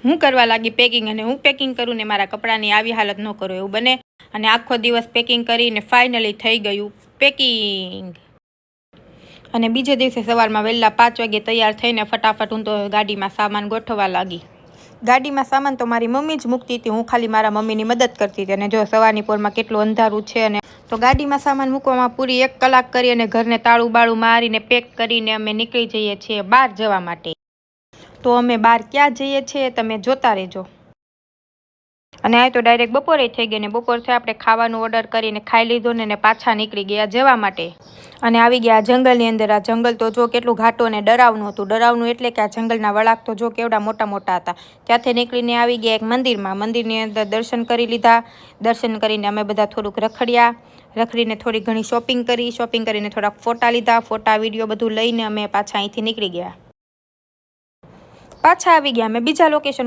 હું કરવા લાગી પેકિંગ, અને હું પેકિંગ કરું ને મારા કપડાની આવી હાલત ન કરું એવું બને. અને આખો દિવસ પેકિંગ કરીને ફાઇનલી થઈ ગયું પેકિંગ. અને બીજે દિવસે સવારમાં વહેલા 5 વાગે તૈયાર થઈને ફટાફટ હું તો ગાડીમાં સામાન ગોઠવવા લાગી. ગાડીમાં સામાન તો મારી મમ્મી જ મૂકતી હતી, હું ખાલી મારા મમ્મીની મદદ કરતી હતી. અને જો સવારની પોરમાં કેટલું અંધારું છે, અને તો ગાડીમાં સામાન મૂકવામાં પૂરી 1 કલાક કરી અને ઘરને તાળું બાળું મારીને પેક કરીને અમે નીકળી જઈએ છીએ બહાર જવા માટે. તો અમે બહાર ક્યાં જઈએ છીએ તમે જોતા રહેજો. અને આ તો ડાયરેક્ટ બપોરે થઈ ગઈ, ને બપોરથી આપણે ખાવાનું ઓર્ડર કરીને ખાઈ લીધું ને પાછા નીકળી ગયા જવા માટે. અને આવી ગયા જંગલની અંદર. આ જંગલ તો જો કેટલું ઘાટું અને ડરાવનું હતું. ડરાવનું એટલે કે આ જંગલના વળાક તો જો કેવડા મોટા મોટા હતા. ત્યાંથી નીકળીને આવી ગયા એક મંદિરમાં. મંદિરની અંદર દર્શન કરી લીધા. દર્શન કરીને અમે બધા થોડુંક રખડ્યા. રખડીને થોડી ઘણી શોપિંગ કરી. શોપિંગ કરીને થોડાક ફોટા લીધા. ફોટા વિડીયો બધું લઈને અમે પાછા અહીંથી નીકળી ગયા. પાછા આવી ગયા અમે બીજા લોકેશન